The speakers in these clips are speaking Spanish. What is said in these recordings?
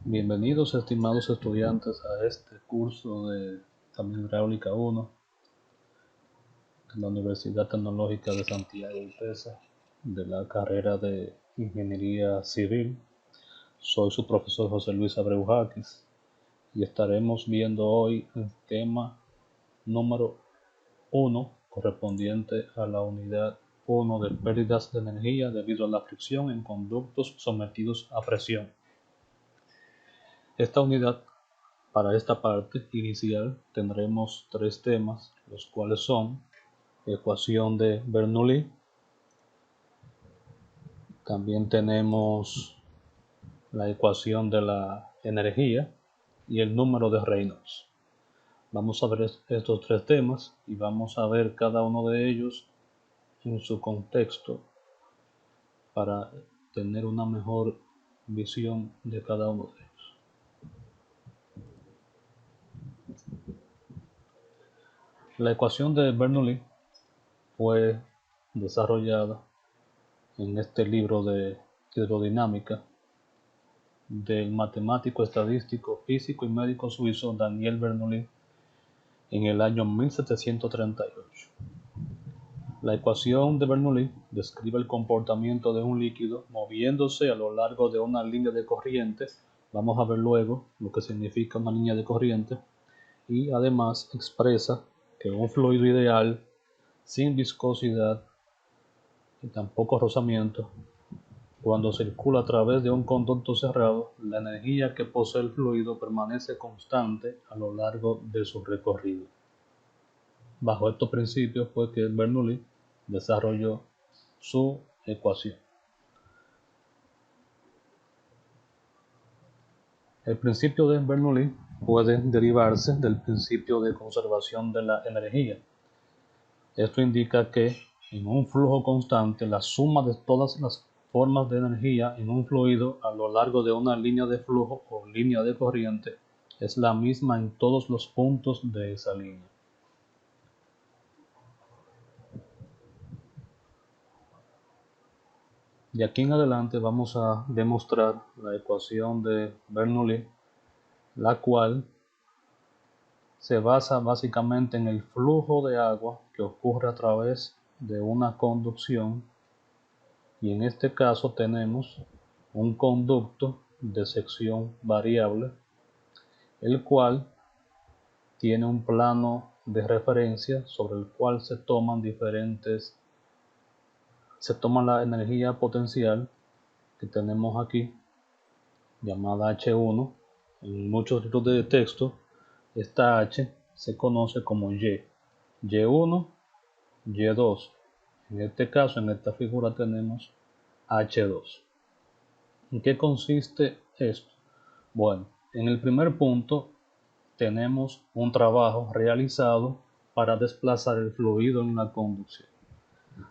Bienvenidos, estimados estudiantes, a este curso de Hidráulica 1 de la Universidad Tecnológica de Santiago y Pesa, de la carrera de Ingeniería Civil. Soy su profesor José Luis Abreu Jaques y estaremos viendo hoy el tema número 1, correspondiente a la unidad 1 de pérdidas de energía debido a la fricción en conductos sometidos a presión. Esta unidad, para esta parte inicial, tendremos tres temas, los cuales son ecuación de Bernoulli. También tenemos la ecuación de la energía y el número de Reynolds. Vamos a ver estos tres temas y vamos a ver cada uno de ellos en su contexto para tener una mejor visión de cada uno de ellos. La ecuación de Bernoulli fue desarrollada en este libro de hidrodinámica del matemático, estadístico, físico y médico suizo Daniel Bernoulli en el año 1738. La ecuación de Bernoulli describe el comportamiento de un líquido moviéndose a lo largo de una línea de corriente. Vamos a ver luego lo que significa una línea de corriente, y además expresa que un fluido ideal, sin viscosidad y tampoco rozamiento, cuando circula a través de un conducto cerrado, la energía que posee el fluido permanece constante a lo largo de su recorrido. Bajo estos principios fue que Bernoulli desarrolló su ecuación. El principio de Bernoulli puede derivarse del principio de conservación de la energía. Esto indica que en un flujo constante, la suma de todas las formas de energía en un fluido a lo largo de una línea de flujo o línea de corriente es la misma en todos los puntos de esa línea. De aquí en adelante vamos a demostrar la ecuación de Bernoulli, la cual se basa básicamente en el flujo de agua que ocurre a través de una conducción, y en este caso tenemos un conducto de sección variable, el cual tiene un plano de referencia sobre el cual se toma la energía potencial que tenemos aquí, llamada H1. En muchos libros de texto, esta H se conoce como Y, Y1, Y2. En este caso, en esta figura tenemos H2. ¿En qué consiste esto? Bueno, en el primer punto tenemos un trabajo realizado para desplazar el fluido en la conducción.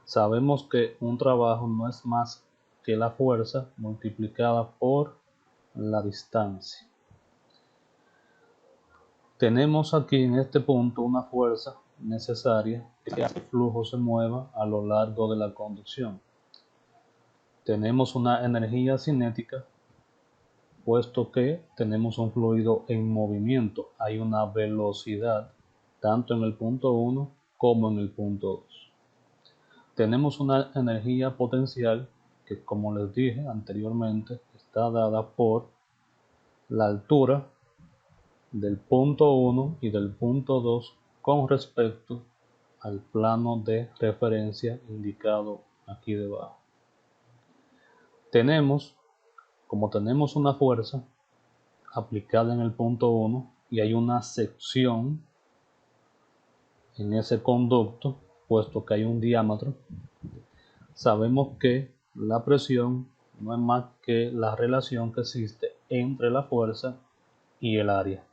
Sabemos que un trabajo no es más que la fuerza multiplicada por la distancia. Tenemos aquí en este punto una fuerza necesaria que hace que el flujo se mueva a lo largo de la conducción. Tenemos una energía cinética, puesto que tenemos un fluido en movimiento. Hay una velocidad tanto en el punto 1 como en el punto 2. Tenemos una energía potencial que, como les dije anteriormente, está dada por la altura del punto 1 y del punto 2 con respecto al plano de referencia indicado aquí debajo. Como tenemos una fuerza aplicada en el punto 1 y hay una sección en ese conducto, puesto que hay un diámetro, sabemos que la presión no es más que la relación que existe entre la fuerza y el área.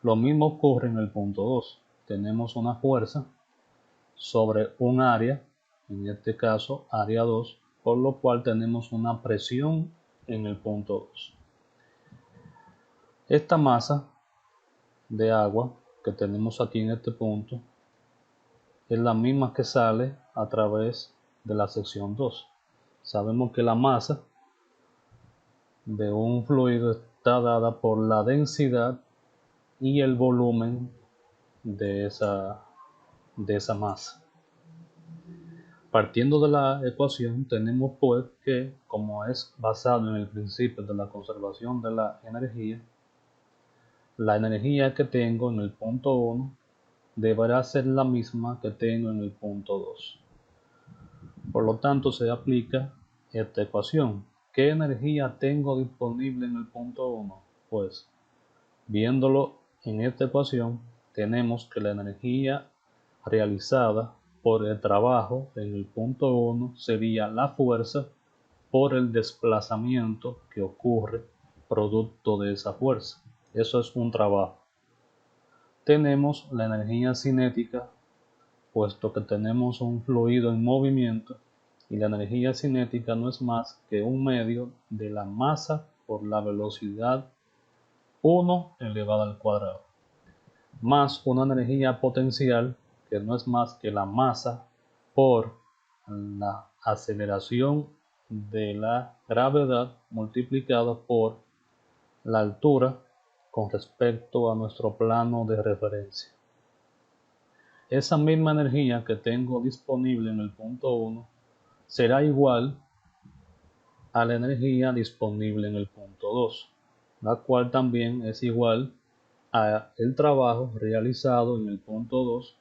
Lo mismo ocurre en el punto 2. Tenemos una fuerza sobre un área, en este caso área 2, por lo cual tenemos una presión en el punto 2. Esta masa de agua que tenemos aquí en este punto es la misma que sale a través de la sección 2. Sabemos que la masa de un fluido está dada por la densidad y el volumen de esa masa. Partiendo de la ecuación, tenemos pues que, como es basado en el principio de la conservación de la energía que tengo en el punto 1 deberá ser la misma que tengo en el punto 2. Por lo tanto, se aplica esta ecuación. ¿Qué energía tengo disponible en el punto 1? Pues, viéndolo en esta ecuación, tenemos que la energía realizada por el trabajo en el punto 1 sería la fuerza por el desplazamiento que ocurre producto de esa fuerza. Eso es un trabajo. Tenemos la energía cinética, puesto que tenemos un fluido en movimiento, y la energía cinética no es más que un medio de la masa por la velocidad 1 elevado al cuadrado, más una energía potencial que no es más que la masa por la aceleración de la gravedad multiplicada por la altura con respecto a nuestro plano de referencia. Esa misma energía que tengo disponible en el punto 1 será igual a la energía disponible en el punto 2, la cual también es igual a el trabajo realizado en el punto 2,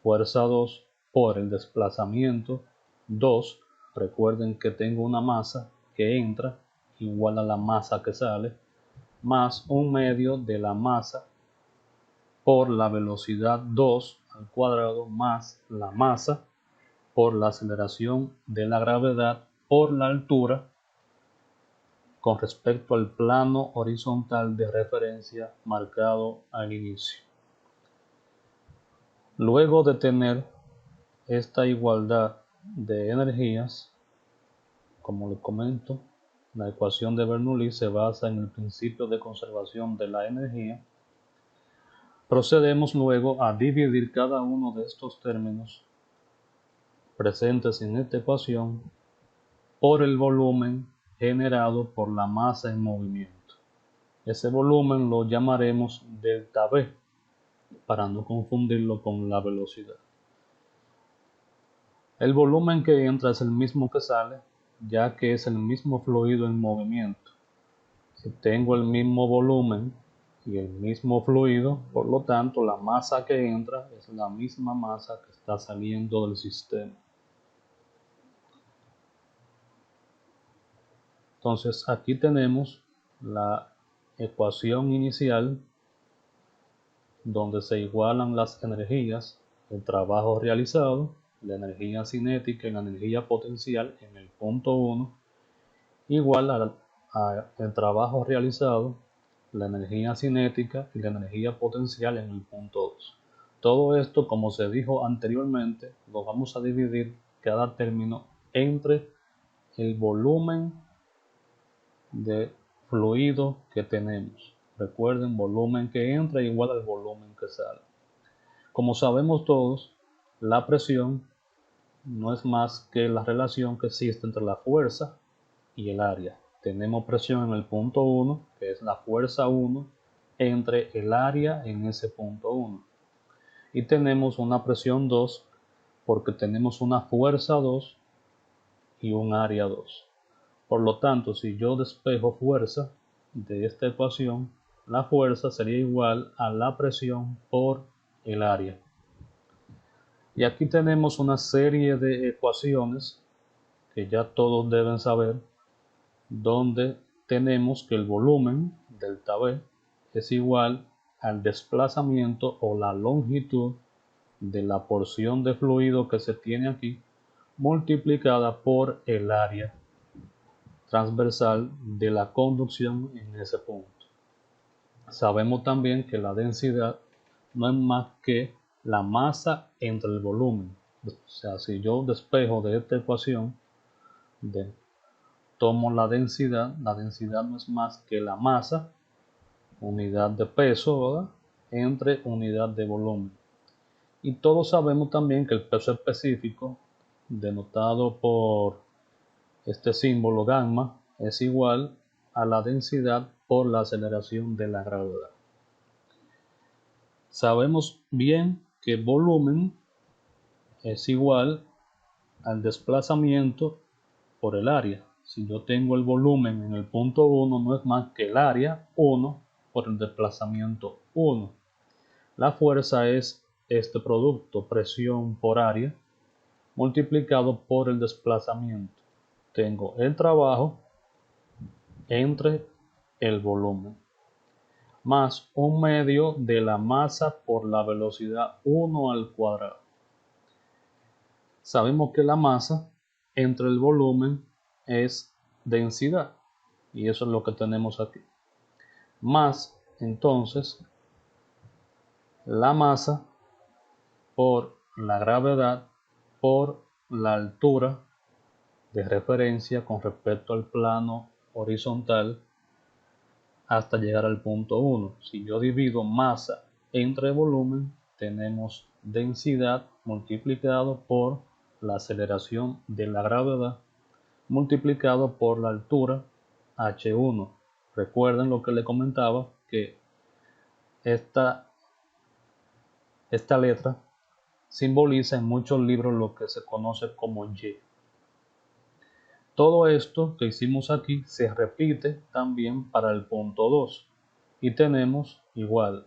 fuerza 2 por el desplazamiento 2. Recuerden que tengo una masa que entra igual a la masa que sale, más un medio de la masa por la velocidad 2 al cuadrado más la masa por la aceleración de la gravedad por la altura con respecto al plano horizontal de referencia marcado al inicio. Luego de tener esta igualdad de energías, como les comento, la ecuación de Bernoulli se basa en el principio de conservación de la energía. Procedemos luego a dividir cada uno de estos términos presentes en esta ecuación por el volumen generado por la masa en movimiento. Ese volumen lo llamaremos delta V para no confundirlo con la velocidad. El volumen que entra es el mismo que sale, ya que es el mismo fluido en movimiento. Si tengo el mismo volumen y el mismo fluido, por lo tanto la masa que entra es la misma masa que está saliendo del sistema. Entonces aquí tenemos la ecuación inicial donde se igualan las energías, el trabajo realizado, la energía cinética y la energía potencial en el punto 1, igual al trabajo realizado, la energía cinética y la energía potencial en el punto 2. Todo esto, como se dijo anteriormente, lo vamos a dividir cada término entre el volumen de fluido que tenemos. Recuerden, volumen que entra igual al volumen que sale. Como sabemos todos, la presión no es más que la relación que existe entre la fuerza y el área. Tenemos presión en el punto 1, que es la fuerza 1, entre el área en ese punto 1. Y tenemos una presión 2, porque tenemos una fuerza 2 y un área 2. Por lo tanto, si yo despejo fuerza de esta ecuación, la fuerza sería igual a la presión por el área. Y aquí tenemos una serie de ecuaciones que ya todos deben saber, donde tenemos que el volumen, delta V, es igual al desplazamiento o la longitud de la porción de fluido que se tiene aquí, multiplicada por el área transversal de la conducción en ese punto. Sabemos también que la densidad no es más que la masa entre el volumen. O sea, si yo despejo de esta ecuación, tomo la densidad no es más que la masa, unidad de peso, ¿verdad?, entre unidad de volumen. Y todos sabemos también que el peso específico, denotado por este símbolo gamma, es igual a la densidad por la aceleración de la gravedad. Sabemos bien que volumen es igual al desplazamiento por el área. Si yo tengo el volumen en el punto 1, no es más que el área 1 por el desplazamiento 1. La fuerza es este producto, presión por área, multiplicado por el desplazamiento. Tengo el trabajo entre el volumen, más un medio de la masa por la velocidad 1 al cuadrado. Sabemos que la masa entre el volumen es densidad, y eso es lo que tenemos aquí. Más, entonces, la masa por la gravedad por la altura de referencia con respecto al plano horizontal hasta llegar al punto 1. Si yo divido masa entre volumen, tenemos densidad multiplicado por la aceleración de la gravedad multiplicado por la altura h1. Recuerden lo que le comentaba, que esta letra simboliza en muchos libros lo que se conoce como Y. Todo esto que hicimos aquí se repite también para el punto 2 y tenemos igual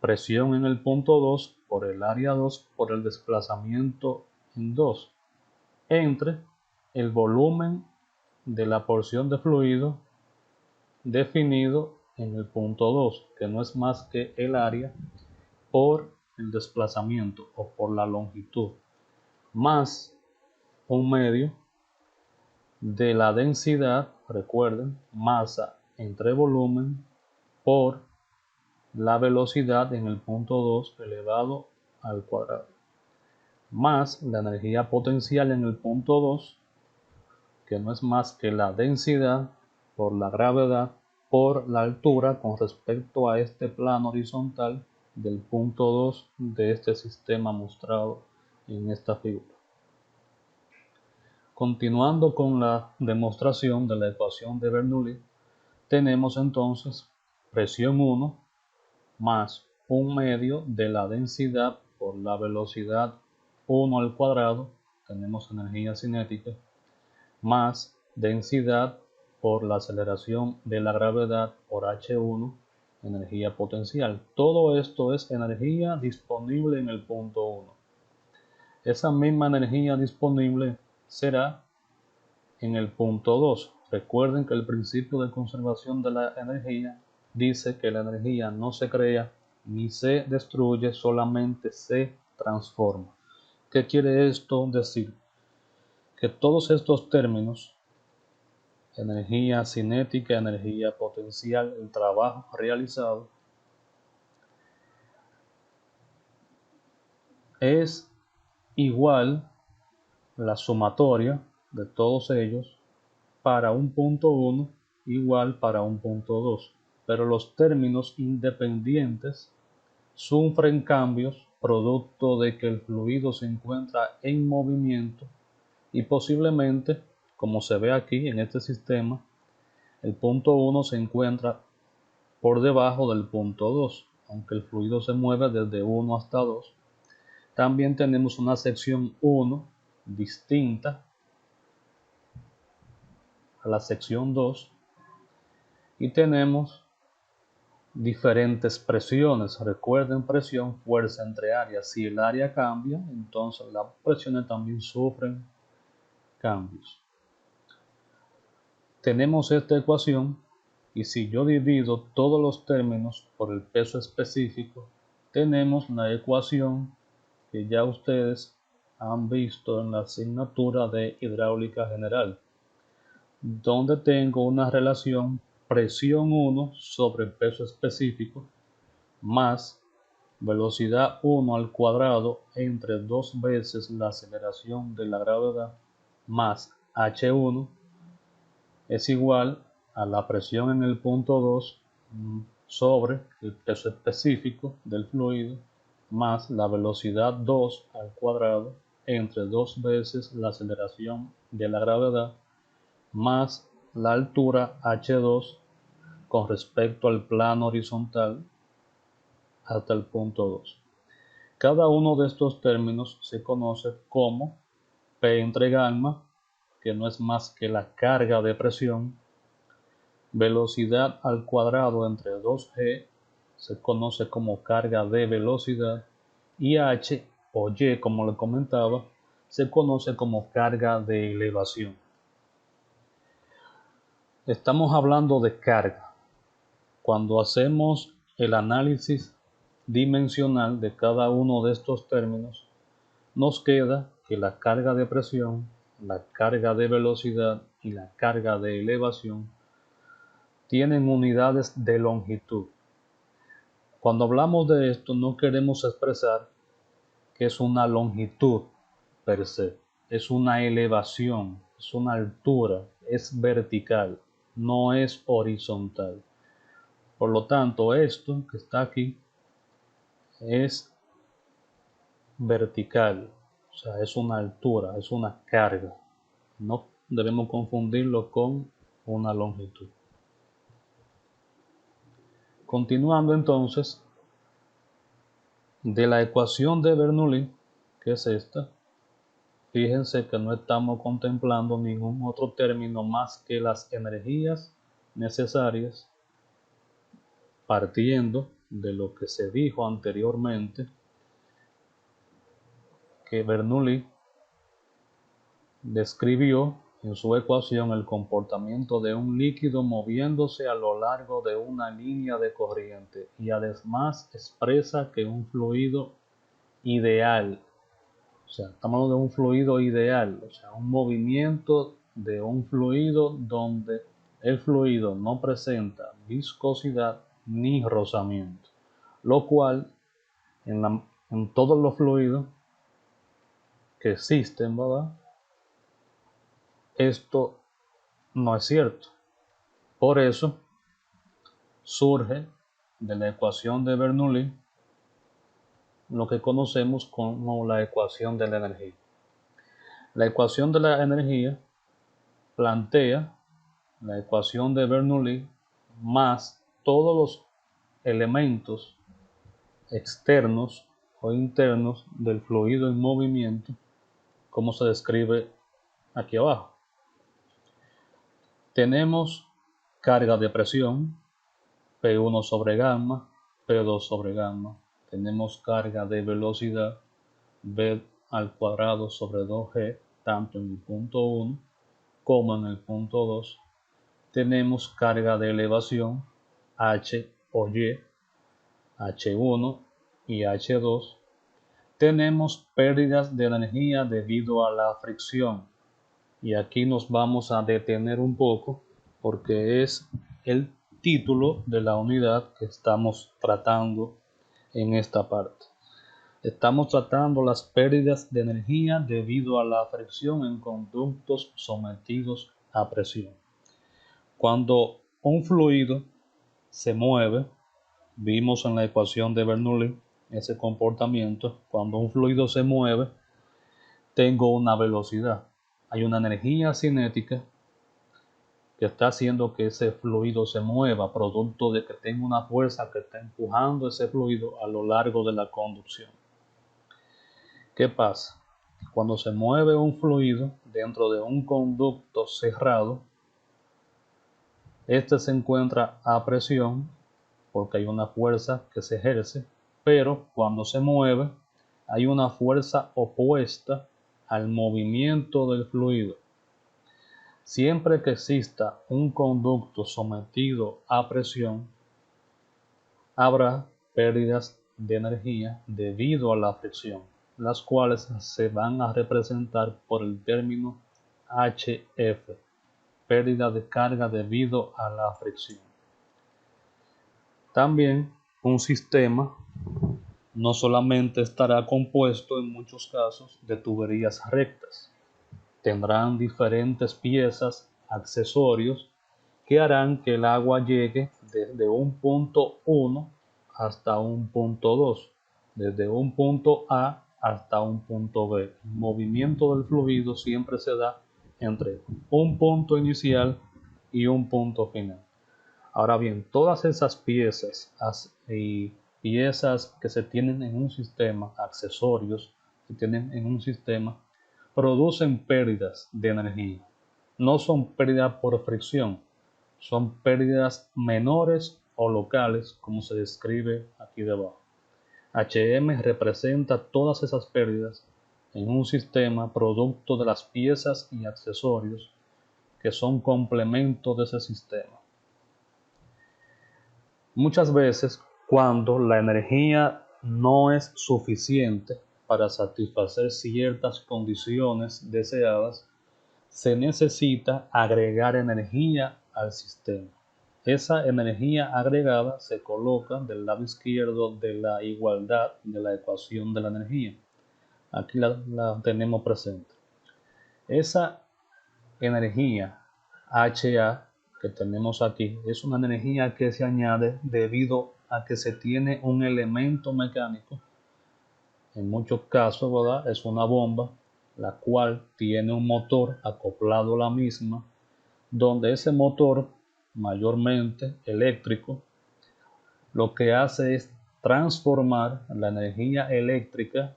presión en el punto 2 por el área 2 por el desplazamiento en 2 entre el volumen de la porción de fluido definido en el punto 2, que no es más que el área por el desplazamiento o por la longitud, más un medio de la densidad, recuerden, masa entre volumen por la velocidad en el punto 2 elevado al cuadrado, más la energía potencial en el punto 2, que no es más que la densidad por la gravedad por la altura con respecto a este plano horizontal del punto 2 de este sistema mostrado en esta figura. Continuando con la demostración de la ecuación de Bernoulli, tenemos entonces presión 1 más un medio de la densidad por la velocidad 1 al cuadrado, tenemos energía cinética, más densidad por la aceleración de la gravedad por h1, energía potencial. Todo esto es energía disponible en el punto 1. Esa misma energía disponible será en el punto 2. Recuerden que el principio de conservación de la energía dice que la energía no se crea ni se destruye, solamente se transforma. ¿Qué quiere esto decir? Que todos estos términos, energía cinética, energía potencial, el trabajo realizado, es igual la sumatoria de todos ellos para un punto 1 igual para un punto 2, pero los términos independientes sufren cambios producto de que el fluido se encuentra en movimiento y posiblemente, como se ve aquí en este sistema, el punto 1 se encuentra por debajo del punto 2, aunque el fluido se mueve desde 1 hasta 2. También tenemos una sección 1 distinta a la sección 2 y tenemos diferentes presiones. Recuerden, presión, fuerza entre áreas. Si el área cambia, entonces las presiones también sufren cambios. Tenemos esta ecuación y si yo divido todos los términos por el peso específico, tenemos la ecuación que ya ustedes han visto en la asignatura de hidráulica general, donde tengo una relación presión 1 sobre peso específico más velocidad 1 al cuadrado entre 2 veces la aceleración de la gravedad más h1 es igual a la presión en el punto 2 sobre el peso específico del fluido más la velocidad 2 al cuadrado entre 2 veces la aceleración de la gravedad más la altura h2 con respecto al plano horizontal hasta el punto 2. Cada uno de estos términos se conoce como P entre gamma, que no es más que la carga de presión, velocidad al cuadrado entre 2G, se conoce como carga de velocidad, y H o Y, como le comentaba, se conoce como carga de elevación. Estamos hablando de carga. Cuando hacemos el análisis dimensional de cada uno de estos términos, nos queda que la carga de presión, la carga de velocidad y la carga de elevación tienen unidades de longitud. Cuando hablamos de esto, no queremos expresar que es una longitud per se, es una elevación, es una altura, es vertical, no es horizontal. Por lo tanto, esto que está aquí es vertical, o sea, es una altura, es una carga. No debemos confundirlo con una longitud. Continuando entonces, de la ecuación de Bernoulli, que es esta, fíjense que no estamos contemplando ningún otro término más que las energías necesarias, partiendo de lo que se dijo anteriormente, que Bernoulli describió en su ecuación el comportamiento de un líquido moviéndose a lo largo de una línea de corriente y además expresa que un fluido ideal, o sea, estamos hablando de un fluido ideal, o sea, un movimiento de un fluido donde el fluido no presenta viscosidad ni rozamiento, lo cual en todos los fluidos que existen, ¿verdad? Esto no es cierto. Por eso surge de la ecuación de Bernoulli lo que conocemos como la ecuación de la energía. La ecuación de la energía plantea la ecuación de Bernoulli más todos los elementos externos o internos del fluido en movimiento, como se describe aquí abajo. Tenemos carga de presión, P1 sobre gamma, P2 sobre gamma. Tenemos carga de velocidad, V al cuadrado sobre 2G, tanto en el punto 1 como en el punto 2. Tenemos carga de elevación, H o Y, H1 y H2. Tenemos pérdidas de energía debido a la fricción. Y aquí nos vamos a detener un poco porque es el título de la unidad que estamos tratando en esta parte. Estamos tratando las pérdidas de energía debido a la fricción en conductos sometidos a presión. Cuando un fluido se mueve, vimos en la ecuación de Bernoulli ese comportamiento. Cuando un fluido se mueve, tengo una velocidad. Hay una energía cinética que está haciendo que ese fluido se mueva, producto de que tengo una fuerza que está empujando ese fluido a lo largo de la conducción. ¿Qué pasa? Cuando se mueve un fluido dentro de un conducto cerrado, este se encuentra a presión porque hay una fuerza que se ejerce, pero cuando se mueve hay una fuerza opuesta al movimiento del fluido. Siempre que exista un conducto sometido a presión, habrá pérdidas de energía debido a la fricción, las cuales se van a representar por el término HF, pérdida de carga debido a la fricción. También un sistema no solamente estará compuesto en muchos casos de tuberías rectas, tendrán diferentes piezas, accesorios, que harán que el agua llegue desde un punto 1 hasta un punto 2, desde un punto A hasta un punto B. El movimiento del fluido siempre se da entre un punto inicial y un punto final. Ahora bien, todas esas piezas y piezas que se tienen en un sistema, accesorios que tienen en un sistema, producen pérdidas de energía. No son pérdidas por fricción, son pérdidas menores o locales, como se describe aquí debajo. HM representa todas esas pérdidas en un sistema producto de las piezas y accesorios que son complementos de ese sistema. Muchas veces, cuando la energía no es suficiente para satisfacer ciertas condiciones deseadas, se necesita agregar energía al sistema. Esa energía agregada se coloca del lado izquierdo de la igualdad de la ecuación de la energía. Aquí la tenemos presente. Esa energía HA que tenemos aquí es una energía que se añade debido a que se tiene un elemento mecánico. En muchos casos, ¿verdad? Es una bomba, la cual tiene un motor acoplado a la misma, donde ese motor, mayormente eléctrico, lo que hace es transformar la energía eléctrica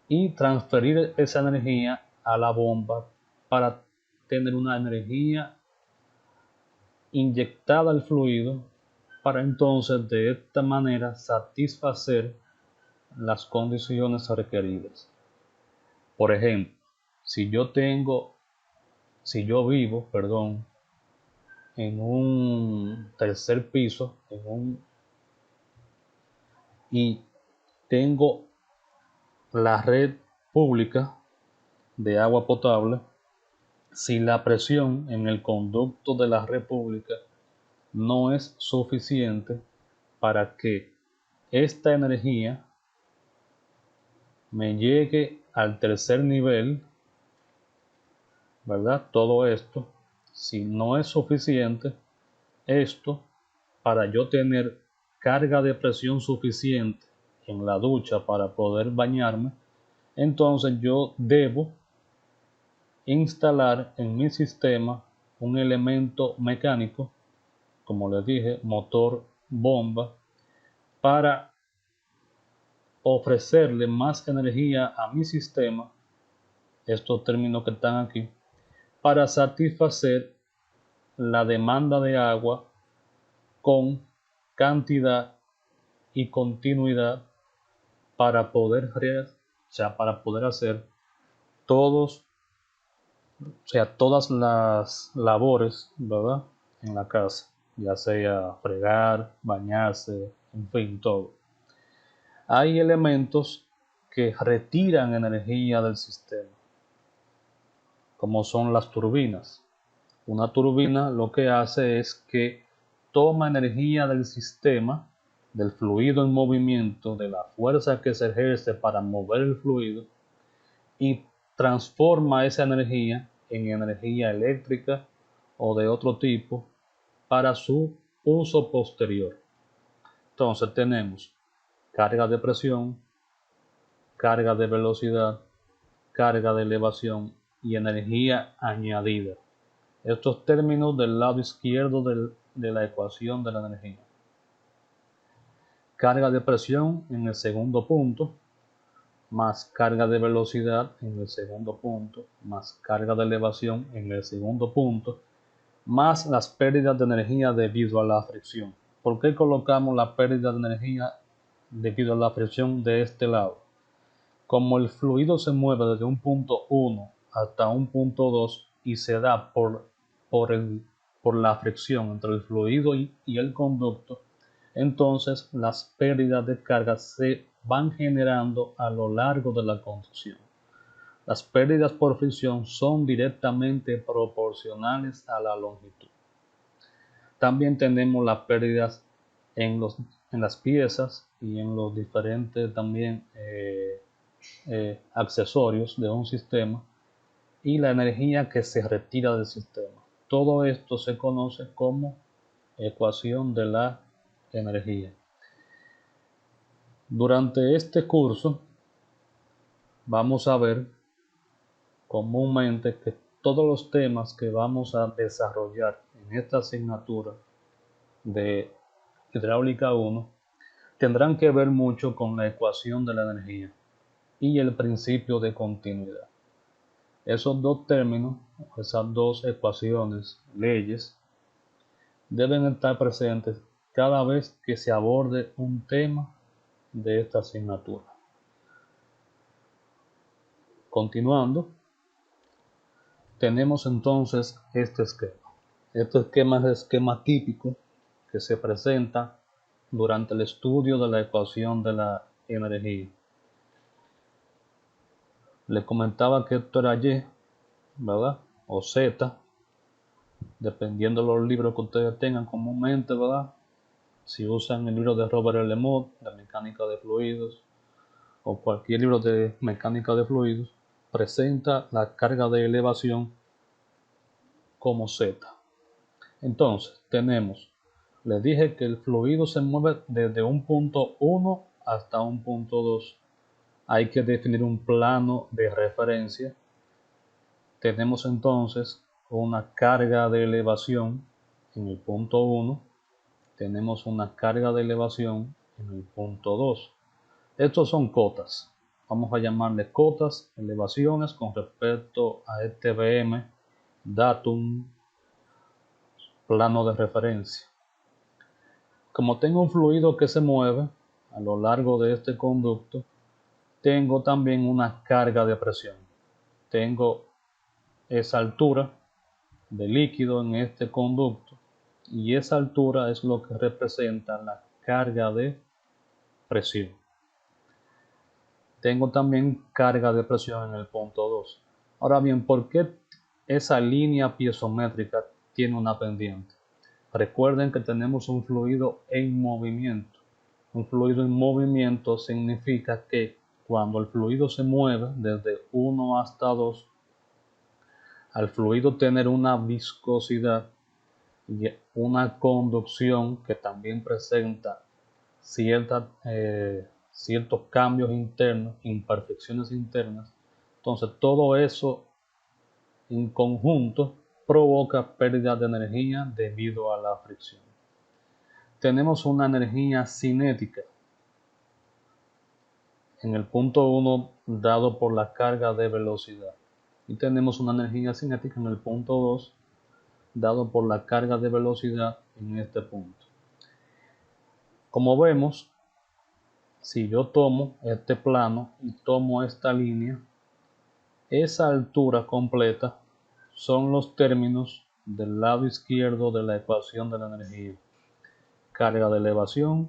y transferir esa energía a la bomba para tener una energía inyectada al fluido para entonces de esta manera satisfacer las condiciones requeridas. Por ejemplo, si yo vivo, en un tercer piso, y tengo la red pública de agua potable, si la presión en el conducto de la red pública no es suficiente para que esta energía me llegue al tercer nivel, ¿verdad? Todo esto, si no es suficiente, esto, para yo tener carga de presión suficiente en la ducha para poder bañarme, entonces yo debo instalar en mi sistema un elemento mecánico, como les dije, motor, bomba, para ofrecerle más energía a mi sistema, estos términos que están aquí, para satisfacer la demanda de agua con cantidad y continuidad para poder hacer todos, todas las labores, ¿verdad? En la casa, ya sea fregar, bañarse, en fin, todo. Hay elementos que retiran energía del sistema, como son las turbinas. Una turbina lo que hace es que toma energía del sistema, del fluido en movimiento, de la fuerza que se ejerce para mover el fluido, y transforma esa energía en energía eléctrica o de otro tipo para su uso posterior. Entonces tenemos carga de presión, carga de velocidad, carga de elevación y energía añadida. Estos términos del lado izquierdo de la ecuación de la energía. Carga de presión en el segundo punto, más carga de velocidad en el segundo punto, más carga de elevación en el segundo punto, más las pérdidas de energía debido a la fricción. ¿Por qué colocamos la pérdida de energía debido a la fricción de este lado? Como el fluido se mueve desde un punto 1 hasta un punto 2 y se da por la fricción entre el fluido y el conducto, entonces las pérdidas de carga se van generando a lo largo de la conducción. Las pérdidas por fricción son directamente proporcionales a la longitud. También tenemos las pérdidas en las piezas y en los diferentes también accesorios de un sistema y la energía que se retira del sistema. Todo esto se conoce como ecuación de la energía. Durante este curso vamos a ver comúnmente que todos los temas que vamos a desarrollar en esta asignatura de hidráulica 1 tendrán que ver mucho con la ecuación de la energía y el principio de continuidad. Esos dos términos, esas dos ecuaciones, leyes, deben estar presentes cada vez que se aborde un tema de esta asignatura. Continuando, tenemos entonces este esquema. Este esquema es el esquema típico que se presenta durante el estudio de la ecuación de la energía. Le comentaba que esto era Y, ¿verdad? O Z, dependiendo de los libros que ustedes tengan comúnmente, ¿verdad? Si usan el libro de Robert L. Mott, de mecánica de fluidos, o cualquier libro de mecánica de fluidos, presenta la carga de elevación como Z. Entonces, les dije que el fluido se mueve desde un punto 1 hasta un punto 2. Hay que definir un plano de referencia. Tenemos entonces una carga de elevación en el punto 1. Tenemos una carga de elevación en el punto 2. Estos son cotas. Vamos a llamarle cotas, elevaciones con respecto a este BM, datum, plano de referencia. Como tengo un fluido que se mueve a lo largo de este conducto, tengo también una carga de presión. Tengo esa altura de líquido en este conducto y esa altura es lo que representa la carga de presión. Tengo también carga de presión en el punto 2. Ahora bien, ¿por qué esa línea piezométrica tiene una pendiente? Recuerden que tenemos un fluido en movimiento. Un fluido en movimiento significa que cuando el fluido se mueve desde 1 hasta 2, al fluido tener una viscosidad y una conducción que también presenta ciertos cambios internos, imperfecciones internas, entonces todo eso en conjunto provoca pérdida de energía debido a la fricción. Tenemos una energía cinética en el punto 1 dado por la carga de velocidad y tenemos una energía cinética en el punto 2 dado por la carga de velocidad en este punto. Como vemos, si yo tomo este plano y tomo esta línea, esa altura completa son los términos del lado izquierdo de la ecuación de la energía. Carga de elevación,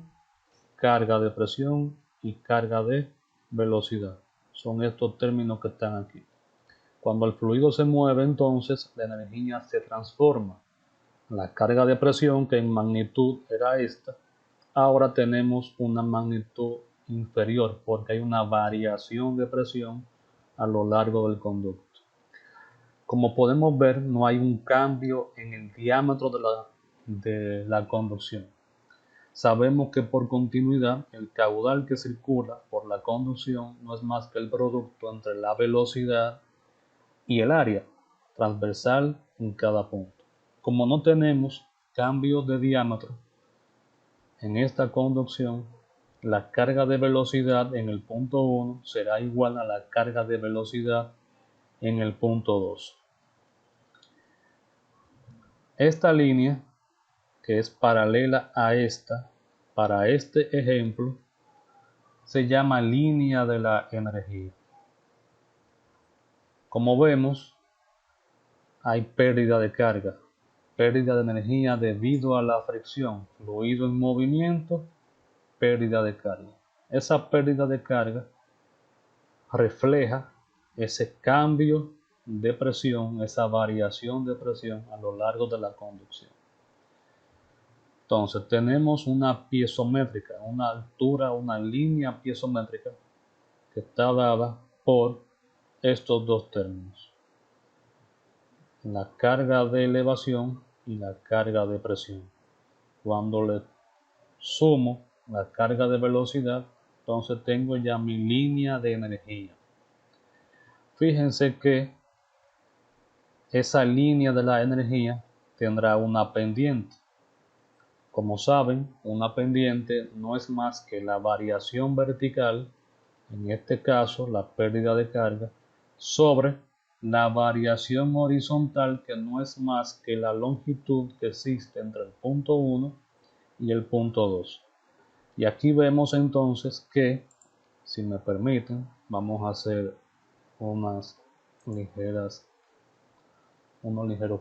carga de presión y carga de velocidad. Son estos términos que están aquí. Cuando el fluido se mueve, entonces la energía se transforma. La carga de presión, que en magnitud era esta, ahora tenemos una magnitud inferior porque hay una variación de presión a lo largo del conducto. Como podemos ver, no hay un cambio en el diámetro de la conducción. Sabemos que por continuidad el caudal que circula por la conducción no es más que el producto entre la velocidad y el área transversal en cada punto. Como no tenemos cambios de diámetro en esta conducción, la carga de velocidad en el punto 1 será igual a la carga de velocidad en el punto 2. Esta línea, que es paralela a esta, para este ejemplo, se llama línea de la energía. Como vemos, hay pérdida de carga, pérdida de energía debido a la fricción, fluido en movimiento, pérdida de carga. Esa pérdida de carga refleja ese cambio de presión, esa variación de presión a lo largo de la conducción. Entonces tenemos una piezométrica, una altura, una línea piezométrica que está dada por estos dos términos, la carga de elevación y la carga de presión. Cuando le sumo la carga de velocidad, entonces tengo ya mi línea de energía. Fíjense que esa línea de la energía tendrá una pendiente. Como saben, una pendiente no es más que la variación vertical, en este caso la pérdida de carga, sobre la variación horizontal, que no es más que la longitud que existe entre el punto 1 y el punto 2. Y aquí vemos entonces que, si me permiten, vamos a hacer unos ligeros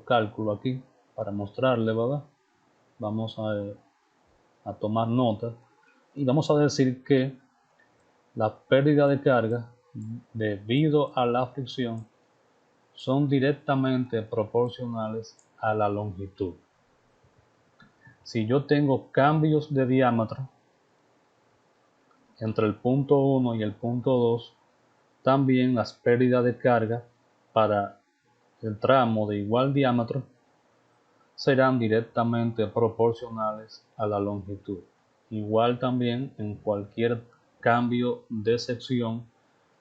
cálculos aquí para mostrarle, ¿verdad? Vamos a tomar nota y vamos a decir que la pérdida de carga debido a la fricción son directamente proporcionales a la longitud. Si yo tengo cambios de diámetro entre el punto 1 y el punto 2, también las pérdidas de carga para el tramo de igual diámetro serán directamente proporcionales a la longitud. Igual también en cualquier cambio de sección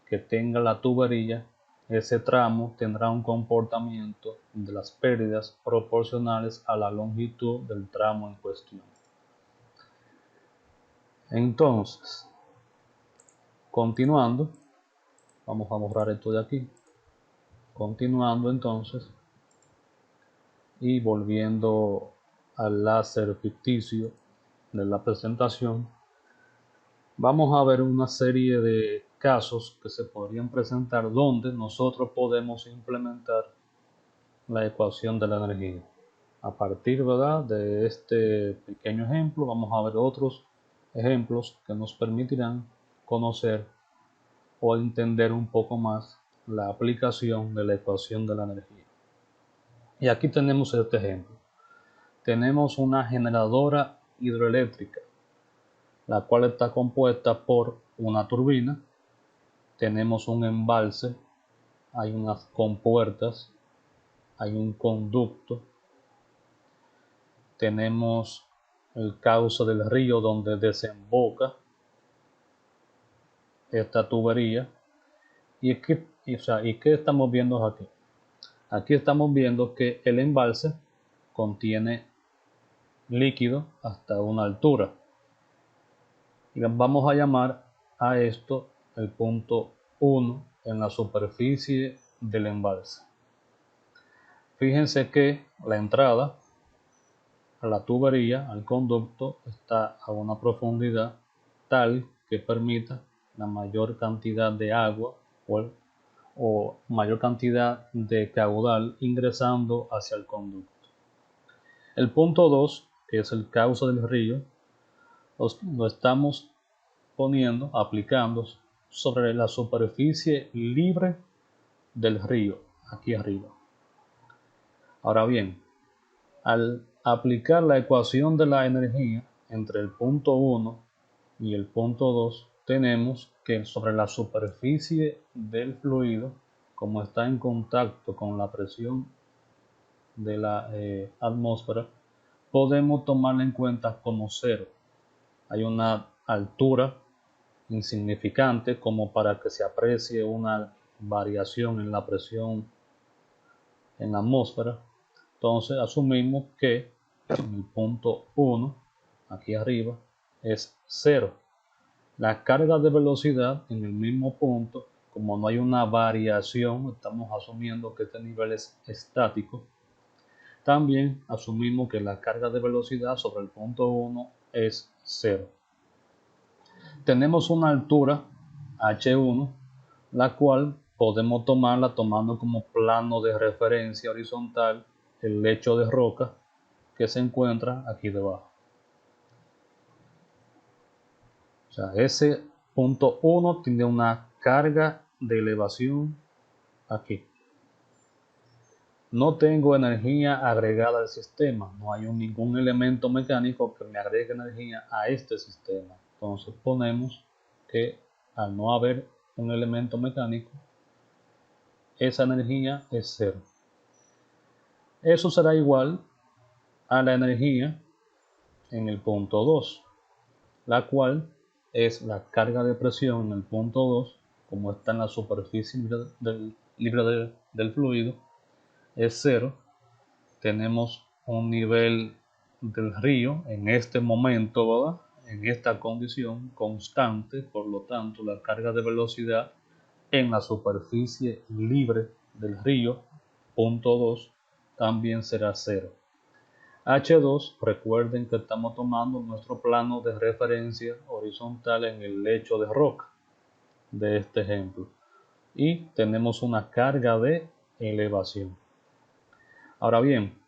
que tenga la tubería, ese tramo tendrá un comportamiento de las pérdidas proporcionales a la longitud del tramo en cuestión. Entonces, continuando, vamos a borrar esto de aquí. Continuando entonces y volviendo al láser ficticio de la presentación, vamos a ver una serie de casos que se podrían presentar donde nosotros podemos implementar la ecuación de la energía. A partir, ¿verdad?, de este pequeño ejemplo, vamos a ver otros ejemplos que nos permitirán conocer o entender un poco más la aplicación de la ecuación de la energía. Y aquí tenemos este ejemplo. Tenemos una generadora hidroeléctrica, la cual está compuesta por una turbina. Tenemos un embalse, hay unas compuertas, hay un conducto, tenemos el cauce del río donde desemboca esta tubería. ¿Y qué estamos viendo aquí? Aquí estamos viendo que el embalse contiene líquido hasta una altura. Y vamos a llamar a esto el punto 1 en la superficie del embalse. Fíjense que la entrada a la tubería, al conducto, está a una profundidad tal que permita la mayor cantidad de agua o mayor cantidad de caudal ingresando hacia el conducto. El punto 2, que es el cauce del río, lo estamos aplicando sobre la superficie libre del río, aquí arriba. Ahora bien, al aplicar la ecuación de la energía entre el punto 1 y el punto 2, tenemos que sobre la superficie del fluido, como está en contacto con la presión de la atmósfera, podemos tomarla en cuenta como cero. Hay una altura insignificante como para que se aprecie una variación en la presión en la atmósfera. Entonces asumimos que el punto 1 aquí arriba es 0. La carga de velocidad en el mismo punto, como no hay una variación, estamos asumiendo que este nivel es estático. También asumimos que la carga de velocidad sobre el punto 1 es 0. Tenemos una altura h1, la cual podemos tomarla tomando como plano de referencia horizontal el lecho de roca que se encuentra aquí debajo. O sea, ese punto 1 tiene una carga de elevación aquí. No tengo energía agregada al sistema, no hay ningún elemento mecánico que me agregue energía a este sistema. Entonces ponemos que al no haber un elemento mecánico, esa energía es 0. Eso será igual a la energía en el punto 2, la cual es la carga de presión en el punto 2, como está en la superficie libre del fluido, es 0. Tenemos un nivel del río en este momento, ¿verdad? En esta condición constante, por lo tanto, la carga de velocidad en la superficie libre del río, punto 2, también será cero. H2, recuerden que estamos tomando nuestro plano de referencia horizontal en el lecho de roca de este ejemplo. Y tenemos una carga de elevación. Ahora bien,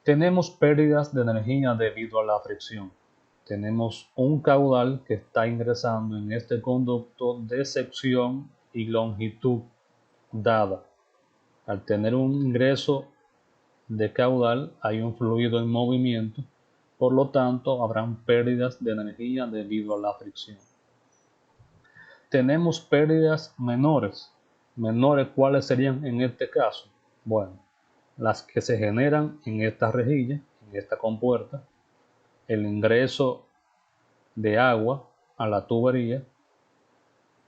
tenemos pérdidas de energía debido a la fricción. Tenemos un caudal que está ingresando en este conducto de sección y longitud dada. Al tener un ingreso de caudal hay un fluido en movimiento, por lo tanto habrán pérdidas de energía debido a la fricción. Tenemos pérdidas menores. ¿Menores cuáles serían en este caso? Bueno, las que se generan en esta rejilla, en esta compuerta, el ingreso de agua a la tubería,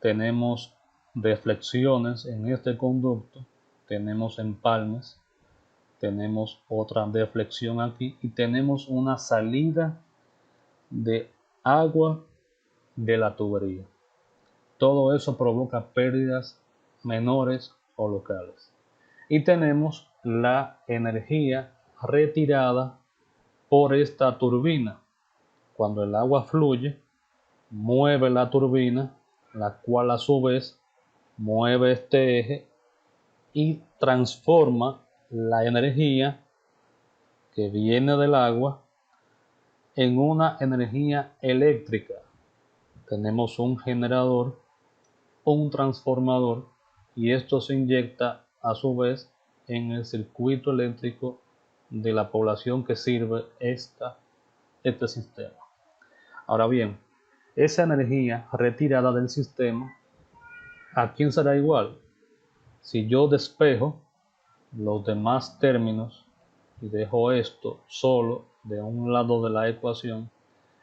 tenemos deflexiones en este conducto, tenemos empalmes, tenemos otra deflexión aquí y tenemos una salida de agua de la tubería. Todo eso provoca pérdidas menores o locales. Y tenemos la energía retirada por esta turbina. Cuando el agua fluye, mueve la turbina, la cual a su vez mueve este eje y transforma la energía que viene del agua en una energía eléctrica. Tenemos un generador, un transformador, y esto se inyecta a su vez en el circuito eléctrico de la población que sirve este sistema. Ahora bien, esa energía retirada del sistema, ¿a quién será igual? Si yo despejo los demás términos y dejo esto solo de un lado de la ecuación,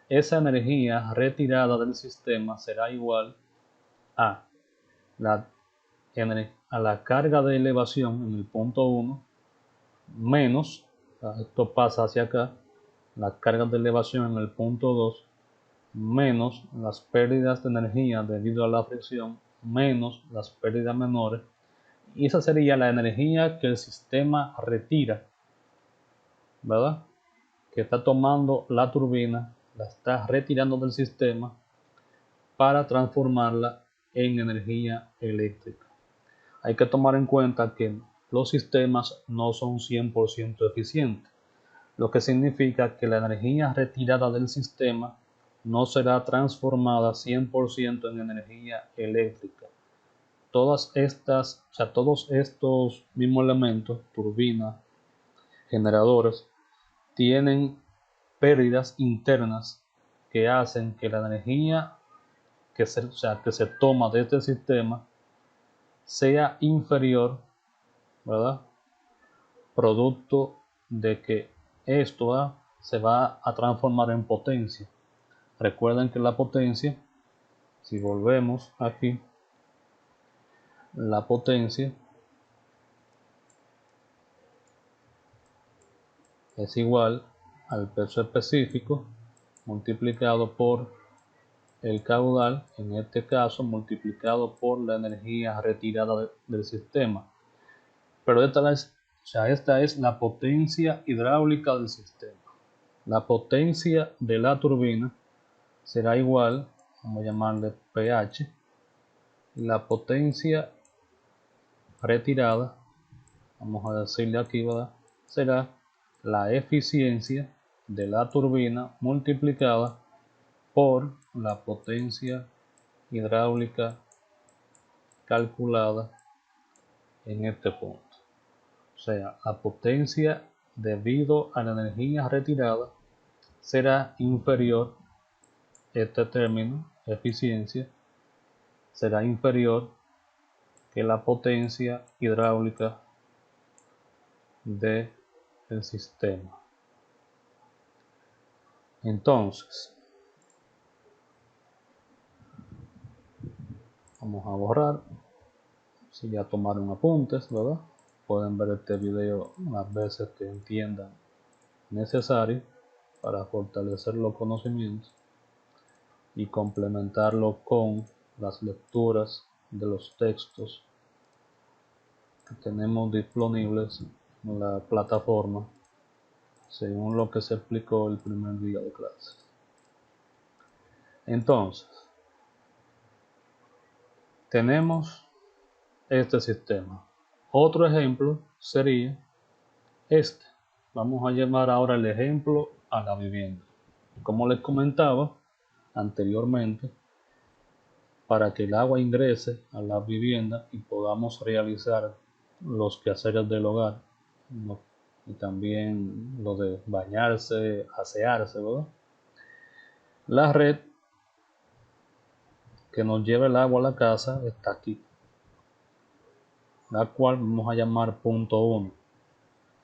esa energía retirada del sistema será igual a la carga de elevación en el punto 1 menos, esto pasa hacia acá, la carga de elevación en el punto 2 menos las pérdidas de energía debido a la fricción menos las pérdidas menores, y esa sería la energía que el sistema retira, ¿verdad? Que está tomando la turbina, la está retirando del sistema para transformarla en energía eléctrica. Hay que tomar en cuenta que los sistemas no son 100% eficientes, lo que significa que la energía retirada del sistema no será transformada 100% en energía eléctrica. Todos estos mismos elementos, turbinas, generadores, tienen pérdidas internas que hacen que la energía que se toma de este sistema sea inferior, ¿verdad? Producto de que esto se va a transformar en potencia. Recuerden que la potencia, si volvemos aquí, la potencia es igual al peso específico multiplicado por el caudal, en este caso multiplicado por la energía retirada del sistema. Pero esta es la potencia hidráulica del sistema. La potencia de la turbina será igual, vamos a llamarle pH, y la potencia retirada, vamos a decirle aquí, ¿verdad? Será la eficiencia de la turbina multiplicada por la potencia hidráulica calculada en este punto. O sea, la potencia debido a la energía retirada será inferior, este término, eficiencia, será inferior que la potencia hidráulica del sistema. Entonces, vamos a borrar. Si ya tomaron apuntes, ¿verdad? Pueden ver este video las veces que entiendan necesario. para fortalecer los conocimientos y complementarlo con las lecturas de los textos que tenemos disponibles en la plataforma según lo que se explicó el primer día de clase. Entonces, tenemos este sistema. Otro ejemplo sería este. Vamos a llevar ahora el ejemplo a la vivienda. Como les comentaba anteriormente, para que el agua ingrese a la vivienda y podamos realizar los quehaceres del hogar, ¿no? Y también lo de bañarse, asearse, ¿verdad? La red que nos lleva el agua a la casa está aquí, la cual vamos a llamar punto 1.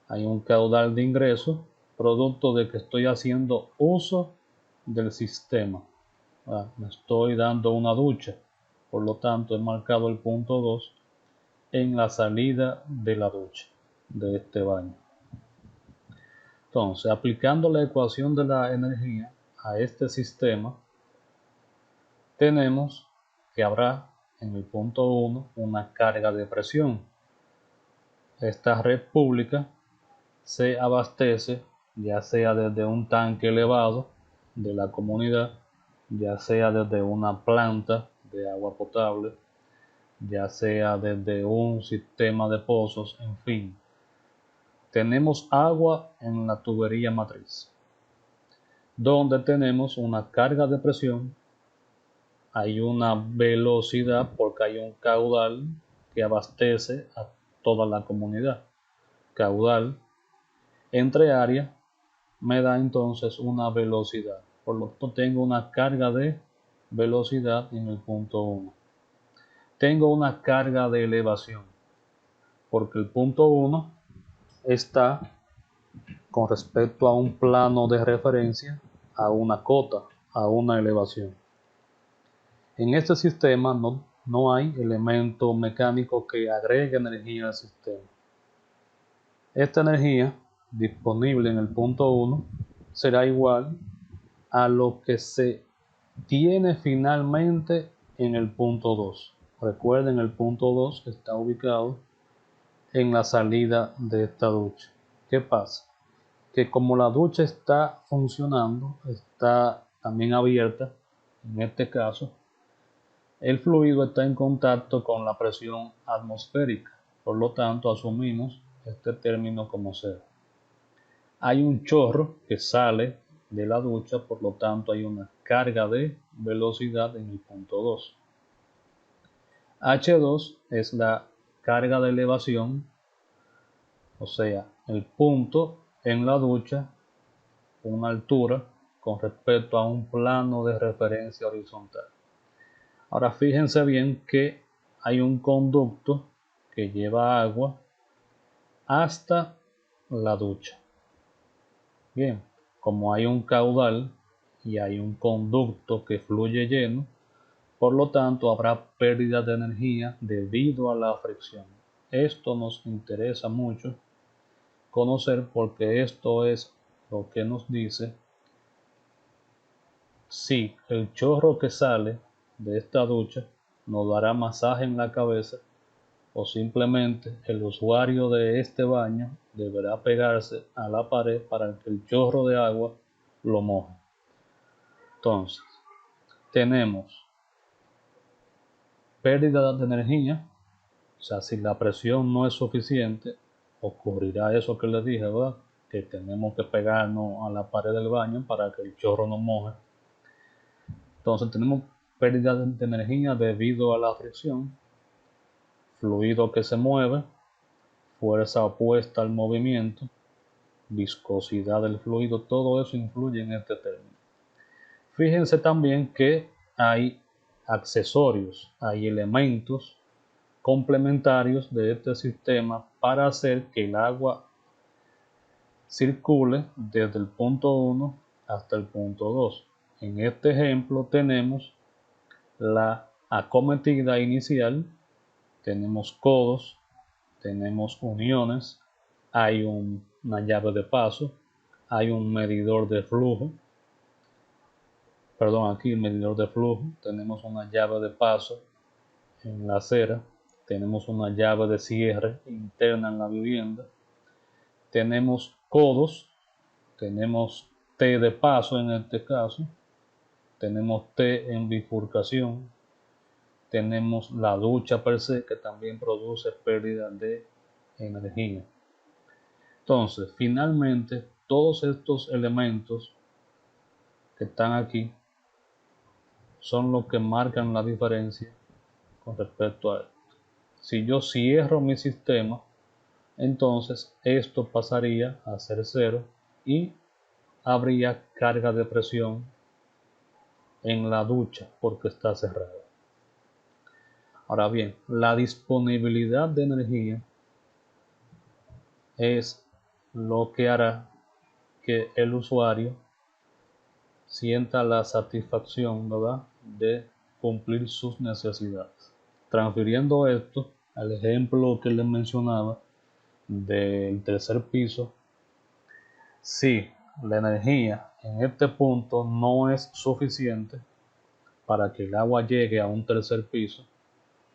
Hay un caudal de ingreso producto de que estoy haciendo uso del sistema. Me estoy dando una ducha, por lo tanto he marcado el punto 2 en la salida de la ducha de este baño. Entonces, aplicando la ecuación de la energía a este sistema, tenemos que habrá en el punto 1 una carga de presión. Esta red pública se abastece ya sea desde un tanque elevado de la comunidad, ya sea desde una planta de agua potable, ya sea desde un sistema de pozos, en fin. Tenemos agua en la tubería matriz, donde tenemos una carga de presión, hay una velocidad porque hay un caudal que abastece a toda la comunidad. Caudal entre área me da entonces una velocidad. Por lo tanto, tengo una carga de velocidad en el punto 1. Tengo una carga de elevación, porque el punto 1 está con respecto a un plano de referencia, a una cota, a una elevación. En este sistema no hay elemento mecánico que agregue energía al sistema. Esta energía disponible en el punto 1 será igual a lo que se tiene finalmente en el punto 2. Recuerden, el punto 2 está ubicado en la salida de esta ducha. ¿Qué pasa? Que como la ducha está funcionando, está también abierta, en este caso, el fluido está en contacto con la presión atmosférica, por lo tanto asumimos este término como cero. Hay un chorro que sale de la ducha, por lo tanto hay una carga de velocidad en el punto 2. H2 es la carga de elevación, o sea, el punto en la ducha, una altura con respecto a un plano de referencia horizontal. Ahora fíjense bien que hay un conducto que lleva agua hasta la ducha. Bien, como hay un caudal y hay un conducto que fluye lleno, por lo tanto habrá pérdida de energía debido a la fricción. Esto nos interesa mucho conocer porque esto es lo que nos dice si el chorro que sale de esta ducha nos dará masaje en la cabeza o simplemente el usuario de este baño deberá pegarse a la pared para que el chorro de agua lo moje. Entonces, tenemos pérdida de energía, o sea, si la presión no es suficiente, ocurrirá eso que les dije, ¿verdad? Que tenemos que pegarnos a la pared del baño para que el chorro no moje. Entonces tenemos pérdida de energía debido a la fricción, fluido que se mueve, fuerza opuesta al movimiento, viscosidad del fluido, todo eso influye en este término. Fíjense también que hay accesorios, hay elementos complementarios de este sistema para hacer que el agua circule desde el punto 1 hasta el punto 2. En este ejemplo tenemos la acometida inicial, tenemos codos, tenemos uniones, hay una llave de paso, hay un medidor de flujo, perdón, aquí el medidor de flujo, tenemos una llave de paso en la acera, tenemos una llave de cierre interna en la vivienda, tenemos codos, tenemos T de paso en este caso, tenemos T en bifurcación, tenemos la ducha per se que también produce pérdida de energía. Entonces, finalmente, todos estos elementos que están aquí son los que marcan la diferencia con respecto a esto. Si yo cierro mi sistema, entonces esto pasaría a ser cero y habría carga de presión en la ducha porque está cerrada. Ahora bien, la disponibilidad de energía es lo que hará que el usuario sienta la satisfacción, ¿verdad?, de cumplir sus necesidades. Transfiriendo esto al ejemplo que les mencionaba del tercer piso, si la energía en este punto no es suficiente para que el agua llegue a un tercer piso,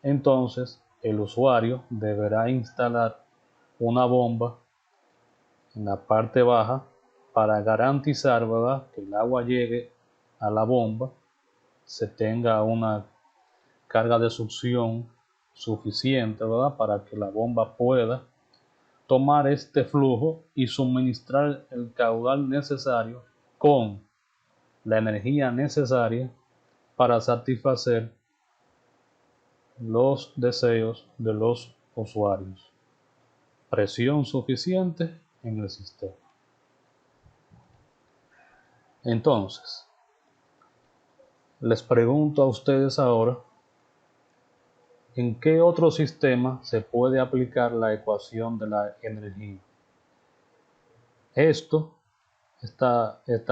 entonces el usuario deberá instalar una bomba en la parte baja para garantizar, ¿verdad?, que el agua llegue a la bomba, se tenga una carga de succión suficiente, ¿verdad?, para que la bomba pueda tomar este flujo y suministrar el caudal necesario con la energía necesaria para satisfacer los deseos de los usuarios. Presión suficiente en el sistema. Entonces, les pregunto a ustedes ahora, ¿en qué otro sistema se puede aplicar la ecuación de la energía? Esta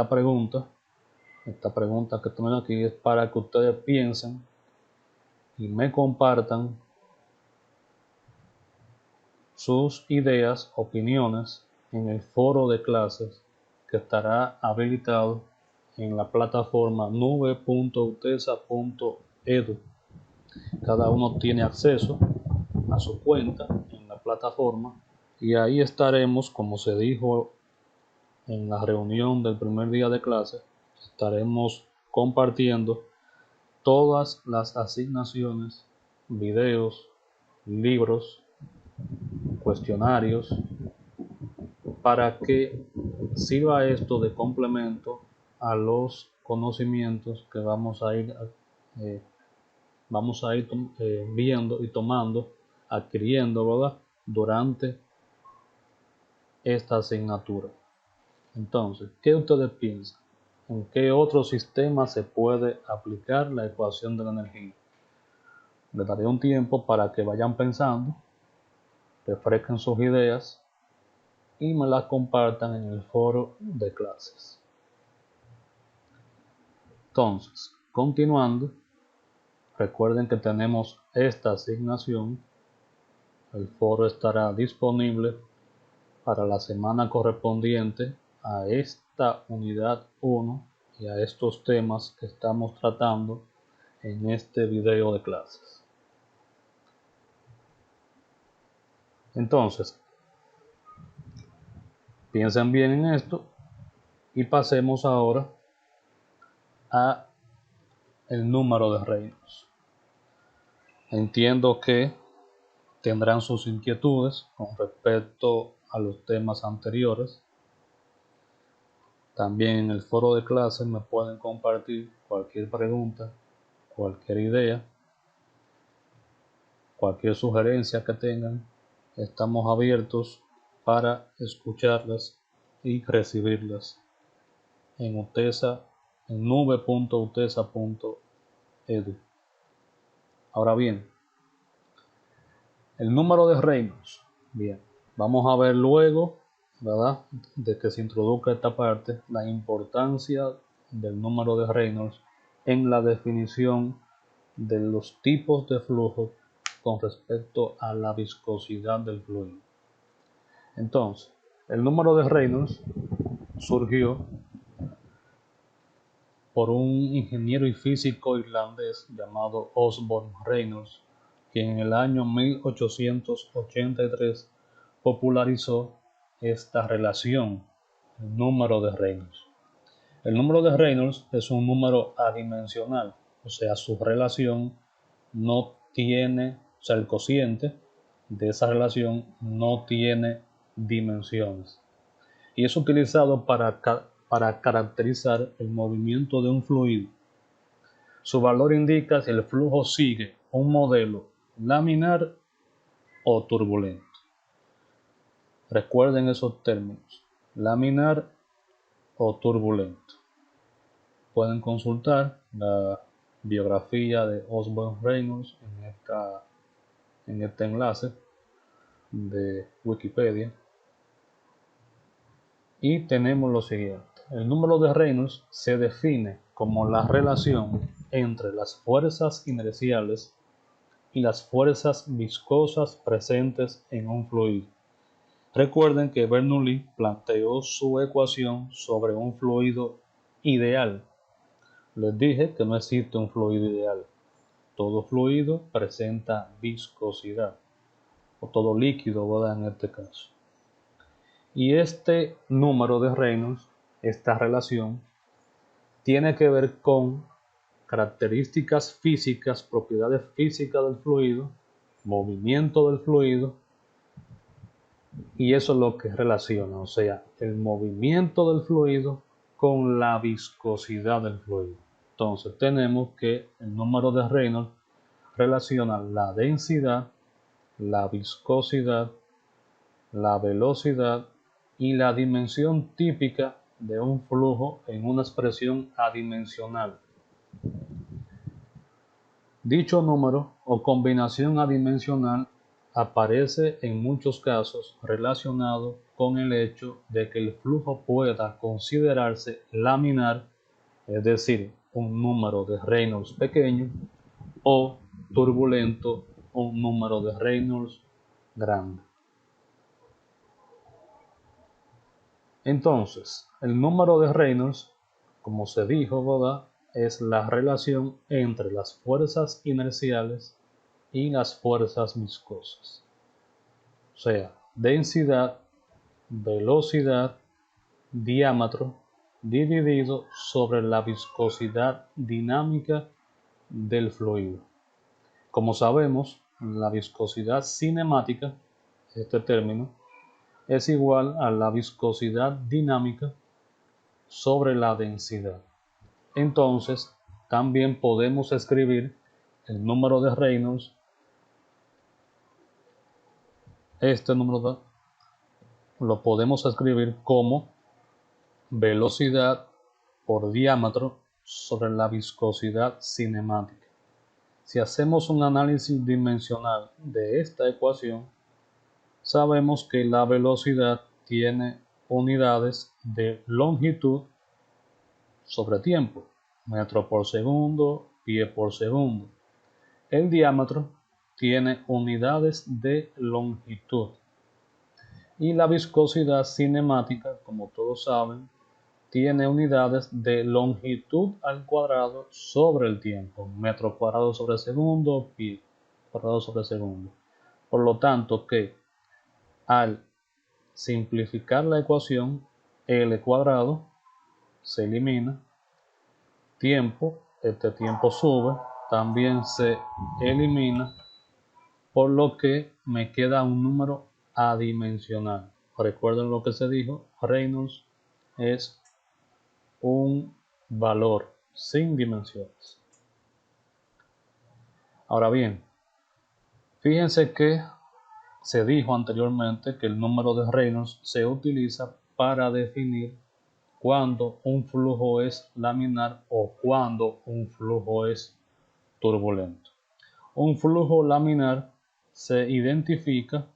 pregunta que tengo aquí es para que ustedes piensen y me compartan sus ideas, opiniones en el foro de clases que estará habilitado en la plataforma nube.utesa.edu. Cada uno tiene acceso a su cuenta en la plataforma y ahí estaremos, como se dijo en la reunión del primer día de clase, estaremos compartiendo todas las asignaciones, videos, libros, cuestionarios, para que sirva esto de complemento a los conocimientos que vamos a ir viendo y tomando, adquiriendo, ¿verdad?, durante esta asignatura. Entonces, ¿qué ustedes piensan? ¿En qué otro sistema se puede aplicar la ecuación de la energía? Les daré un tiempo para que vayan pensando, refresquen sus ideas y me las compartan en el foro de clases. Entonces, continuando, recuerden que tenemos esta asignación. El foro estará disponible para la semana correspondiente a esta unidad 1 y a estos temas que estamos tratando en este video de clases. Entonces, piensen bien en esto y pasemos ahora a el número de Reynolds. Entiendo que tendrán sus inquietudes con respecto a los temas anteriores. También en el foro de clases me pueden compartir cualquier pregunta, cualquier idea, cualquier sugerencia que tengan. Estamos abiertos para escucharlas y recibirlas en UTESA, en nube.utesa.edu. Ahora bien, el número de Reynolds. Bien, vamos a ver luego, ¿verdad?, de que se introduzca esta parte, la importancia del número de Reynolds en la definición de los tipos de flujo con respecto a la viscosidad del fluido. Entonces, el número de Reynolds surgió por un ingeniero y físico irlandés llamado Osborne Reynolds, quien en el año 1883 popularizó esta relación, el número de Reynolds. El número de Reynolds es un número adimensional, o sea, su relación no tiene, o sea, el cociente de esa relación no tiene dimensiones. Y es utilizado para caracterizar el movimiento de un fluido. Su valor indica si el flujo sigue un modelo laminar o turbulento. Recuerden esos términos, laminar o turbulento. Pueden consultar la biografía de Osborne Reynolds en este enlace de Wikipedia. Y tenemos lo siguiente. El número de Reynolds se define como la relación entre las fuerzas inerciales y las fuerzas viscosas presentes en un fluido. Recuerden que Bernoulli planteó su ecuación sobre un fluido ideal. Les dije que no existe un fluido ideal. Todo fluido presenta viscosidad, o todo líquido, ¿verdad? En este caso. Y este número de Reynolds, esta relación, tiene que ver con características físicas, propiedades físicas del fluido, movimiento del fluido, y eso es lo que relaciona, o sea, el movimiento del fluido con la viscosidad del fluido. Entonces tenemos que el número de Reynolds relaciona la densidad, la viscosidad, la velocidad y la dimensión típica de un flujo en una expresión adimensional. Dicho número o combinación adimensional aparece en muchos casos relacionado con el hecho de que el flujo pueda considerarse laminar, es decir, un número de Reynolds pequeño, o turbulento, un número de Reynolds grande. Entonces, el número de Reynolds, como se dijo, ¿verdad?, es la relación entre las fuerzas inerciales y las fuerzas viscosas. O sea, densidad, velocidad, diámetro dividido sobre la viscosidad dinámica del fluido. Como sabemos, la viscosidad cinemática, este término, es igual a la viscosidad dinámica sobre la densidad. Entonces, también podemos escribir el número de Reynolds, este número lo podemos escribir como velocidad por diámetro sobre la viscosidad cinemática. Si hacemos un análisis dimensional de esta ecuación, sabemos que la velocidad tiene unidades de longitud sobre tiempo, metro por segundo, pie por segundo. El diámetro tiene unidades de longitud. Y la viscosidad cinemática, como todos saben, tiene unidades de longitud al cuadrado sobre el tiempo, metro cuadrado sobre segundo, pie cuadrado sobre segundo. Por lo tanto, que al simplificar la ecuación, L cuadrado se elimina, tiempo, este tiempo sube, también se elimina, por lo que me queda un número adimensional. Recuerden lo que se dijo, Reynolds es un valor sin dimensiones. Ahora bien, fíjense que se dijo anteriormente que el número de Reynolds se utiliza para definir cuando un flujo es laminar o cuando un flujo es turbulento. Un flujo laminar se identifica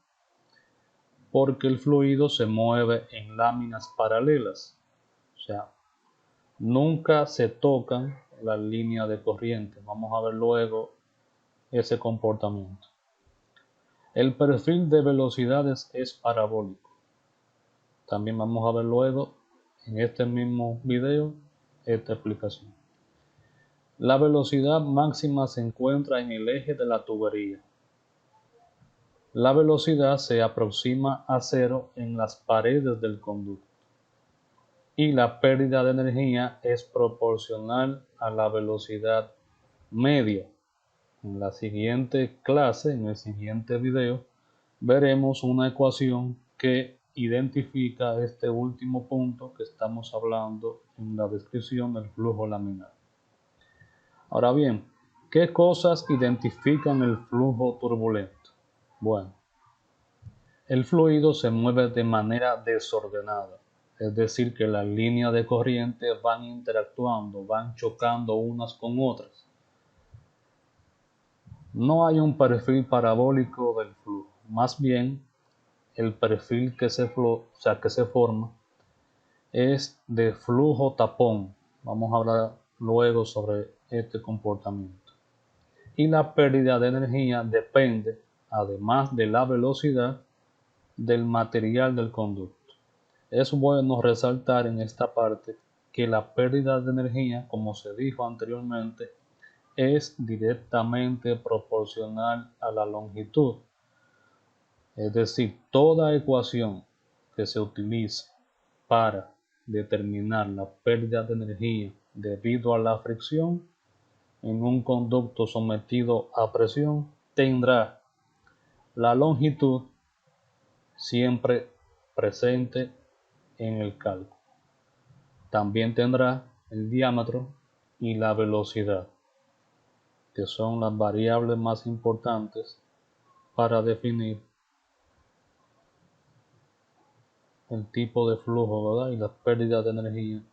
porque el fluido se mueve en láminas paralelas, o sea, nunca se tocan la línea de corriente. Vamos a ver luego ese comportamiento. El perfil de velocidades es parabólico. También vamos a ver luego en este mismo video esta explicación. La velocidad máxima se encuentra en el eje de la tubería. La velocidad se aproxima a cero en las paredes del conducto y la pérdida de energía es proporcional a la velocidad media. En la siguiente clase, en el siguiente video, veremos una ecuación que identifica este último punto que estamos hablando en la descripción del flujo laminar. Ahora bien, ¿qué cosas identifican el flujo turbulento? Bueno, el fluido se mueve de manera desordenada, es decir, que las líneas de corriente van interactuando, van chocando unas con otras. No hay un perfil parabólico del flujo, más bien el perfil que se forma es de flujo tapón. Vamos a hablar luego sobre este comportamiento. Y la pérdida de energía depende, además de la velocidad, del material del conducto. Es bueno resaltar en esta parte que la pérdida de energía, como se dijo anteriormente, es directamente proporcional a la longitud. Es decir, toda ecuación que se utilice para determinar la pérdida de energía debido a la fricción en un conducto sometido a presión tendrá la longitud siempre presente en el cálculo. También tendrá el diámetro y la velocidad, que son las variables más importantes para definir el tipo de flujo, ¿verdad? Y las pérdidas de energía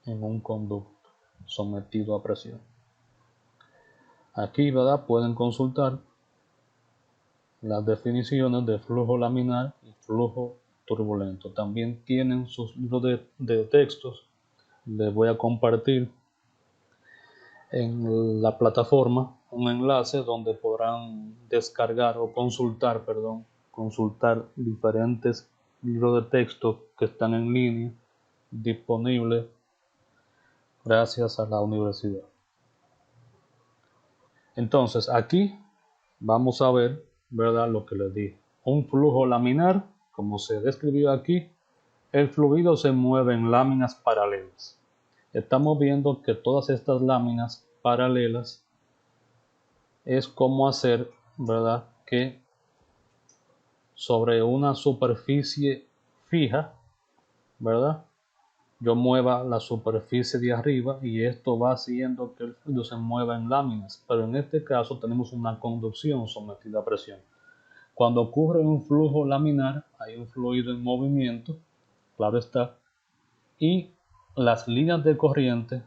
en un conducto sometido a presión. Aquí, ¿verdad? Pueden consultar las definiciones de flujo laminar y flujo turbulento. También tienen sus libros de textos. Les voy a compartir en la plataforma un enlace donde podrán descargar o consultar diferentes libros de texto que están en línea disponibles gracias a la universidad. Entonces aquí vamos a ver, ¿verdad? Lo que les dije. Un flujo laminar, como se describió aquí, el fluido se mueve en láminas paralelas. Estamos viendo que todas estas láminas paralelas es como hacer, ¿verdad?, que sobre una superficie fija, ¿verdad?, yo mueva la superficie de arriba y esto va haciendo que el fluido se mueva en láminas, pero en este caso tenemos una conducción sometida a presión. Cuando ocurre un flujo laminar, hay un fluido en movimiento, claro está, y las líneas de corriente,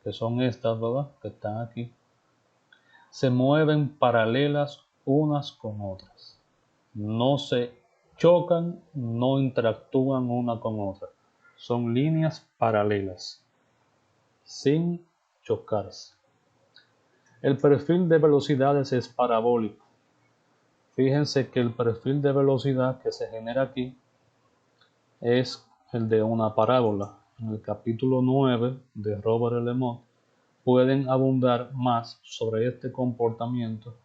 que son estas, ¿verdad?, que están aquí, se mueven paralelas unas con otras. No se chocan, no interactúan una con otra. Son líneas paralelas, sin chocarse. El perfil de velocidades es parabólico. Fíjense que el perfil de velocidad que se genera aquí es el de una parábola. En el capítulo 9 de Robert Le Mott pueden abundar más sobre este comportamiento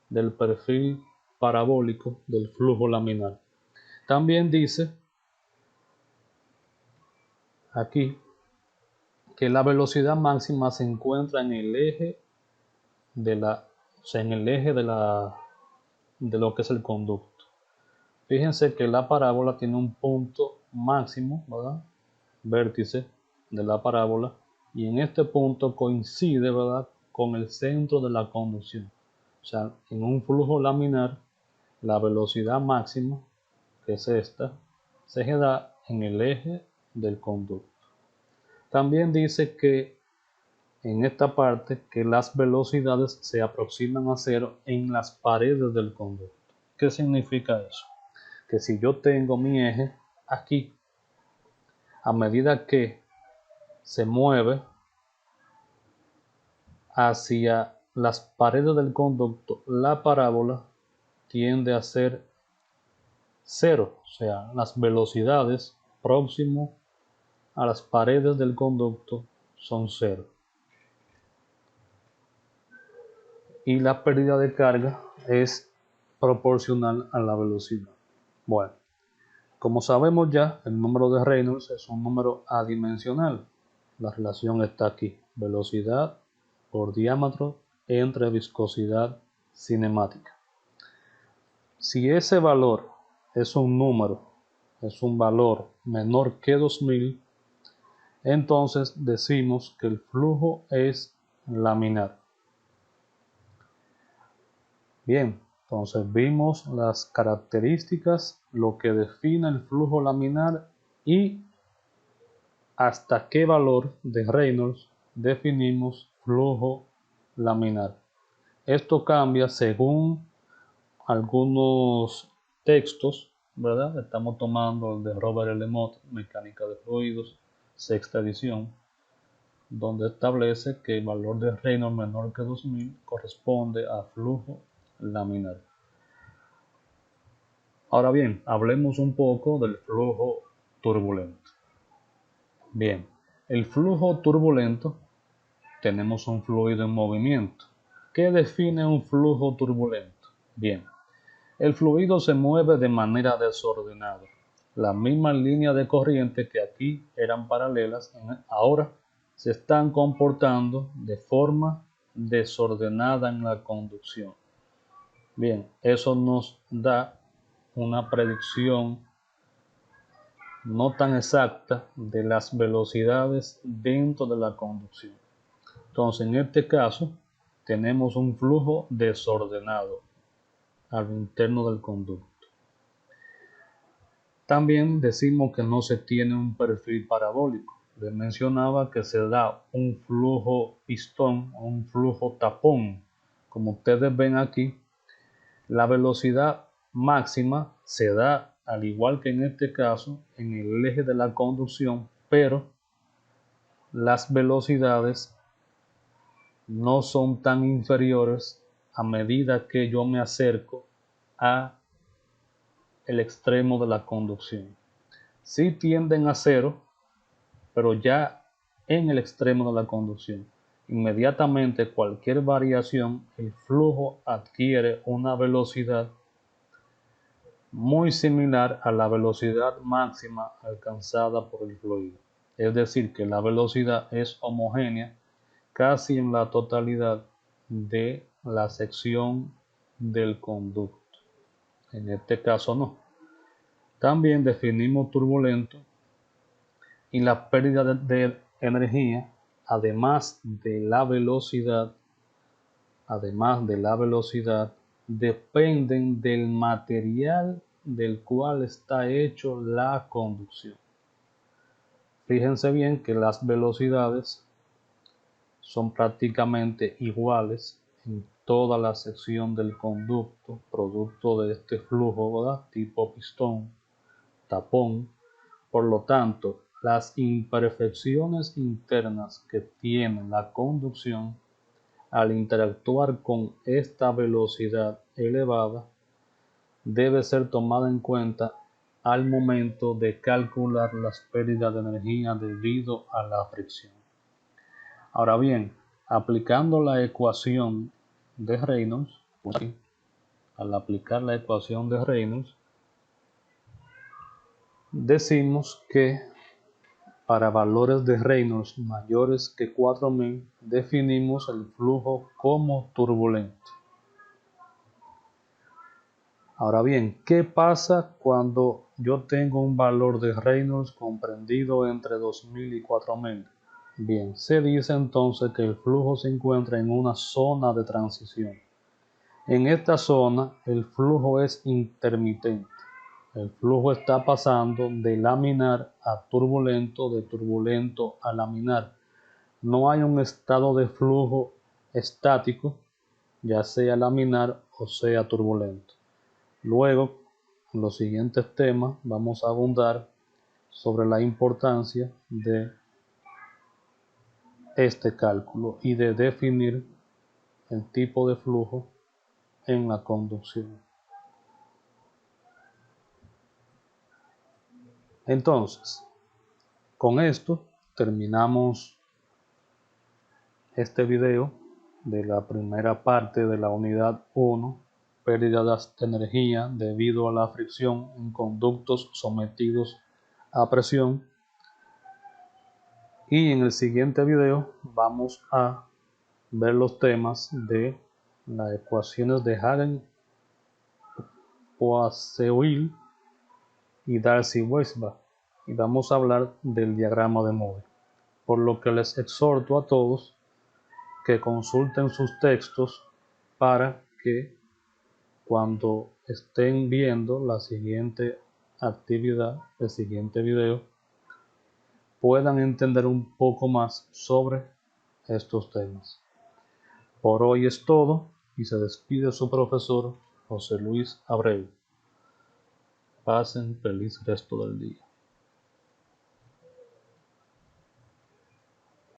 del perfil parabólico del flujo laminar. También dice aquí que la velocidad máxima se encuentra en el eje de lo que es el conducto. Fíjense que la parábola tiene un punto máximo, ¿verdad?, vértice de la parábola, y en este punto coincide, ¿verdad?, con el centro de la conducción. O sea, en un flujo laminar, la velocidad máxima, que es esta, se da en el eje del conducto. También dice que en esta parte que las velocidades se aproximan a cero en las paredes del conducto. ¿Qué significa eso? Que si yo tengo mi eje aquí, a medida que se mueve hacia las paredes del conducto, la parábola tiende a ser cero, o sea, las velocidades próximo a las paredes del conducto son cero. Y la pérdida de carga es proporcional a la velocidad. Bueno, como sabemos ya, el número de Reynolds es un número adimensional. La relación está aquí, velocidad por diámetro entre viscosidad cinemática. Si ese valor es un número, es un valor menor que 2000, entonces decimos que el flujo es laminar. Bien, entonces vimos las características, lo que define el flujo laminar y hasta qué valor de Reynolds definimos flujo laminar. Esto cambia según algunos textos, ¿verdad? Estamos tomando el de Robert L. Mott, Mecánica de Fluidos, sexta edición, donde establece que el valor de Reynolds menor que 2000 corresponde a flujo laminar. Ahora bien, hablemos un poco del flujo turbulento. Bien, el flujo turbulento, tenemos un fluido en movimiento. ¿Qué define un flujo turbulento? Bien, el fluido se mueve de manera desordenada. Las mismas líneas de corriente que aquí eran paralelas, ahora se están comportando de forma desordenada en la conducción. Bien, eso nos da una predicción no tan exacta de las velocidades dentro de la conducción. Entonces, en este caso, tenemos un flujo desordenado al interno del conducto. También decimos que no se tiene un perfil parabólico. Les mencionaba que se da un flujo pistón o un flujo tapón. Como ustedes ven aquí, la velocidad máxima se da, al igual que en este caso, en el eje de la conducción, pero las velocidades no son tan inferiores a medida que yo me acerco a el extremo de la conducción. Sí tienden a cero, pero ya en el extremo de la conducción. Inmediatamente cualquier variación, el flujo adquiere una velocidad muy similar a la velocidad máxima alcanzada por el fluido. Es decir, que la velocidad es homogénea casi en la totalidad de la sección del conducto. En este caso no. También definimos turbulento y la pérdida de energía, además de la velocidad, dependen del material del cual está hecho la conducción. Fíjense bien que las velocidades son prácticamente iguales en toda la sección del conducto, producto de este flujo, ¿verdad? Tipo pistón, tapón. Por lo tanto, las imperfecciones internas que tiene la conducción al interactuar con esta velocidad elevada debe ser tomada en cuenta al momento de calcular las pérdidas de energía debido a la fricción. Ahora bien, aplicando la ecuación de Reynolds, al aplicar la ecuación de Reynolds, decimos que para valores de Reynolds mayores que 4000 definimos el flujo como turbulento. Ahora bien, ¿qué pasa cuando yo tengo un valor de Reynolds comprendido entre 2000 y 4000? Bien, se dice entonces que el flujo se encuentra en una zona de transición. En esta zona el flujo es intermitente. El flujo está pasando de laminar a turbulento, de turbulento a laminar. No hay un estado de flujo estático, ya sea laminar o sea turbulento. Luego, en los siguientes temas, vamos a abundar sobre la importancia de este cálculo y de definir el tipo de flujo en la conducción. Entonces, Con esto terminamos este video de la primera parte de la unidad 1, pérdidas de energía debido a la fricción en conductos sometidos a presión. Y en el siguiente video vamos a ver los temas de las ecuaciones de Hagen-Poiseuille y Darcy-Weisbach, y vamos a hablar del diagrama de Moore. Por lo que les exhorto a todos que consulten sus textos para que cuando estén viendo la siguiente actividad, el siguiente video, puedan entender un poco más sobre estos temas. Por hoy es todo y se despide su profesor José Luis Abreu. Pasen feliz resto del día.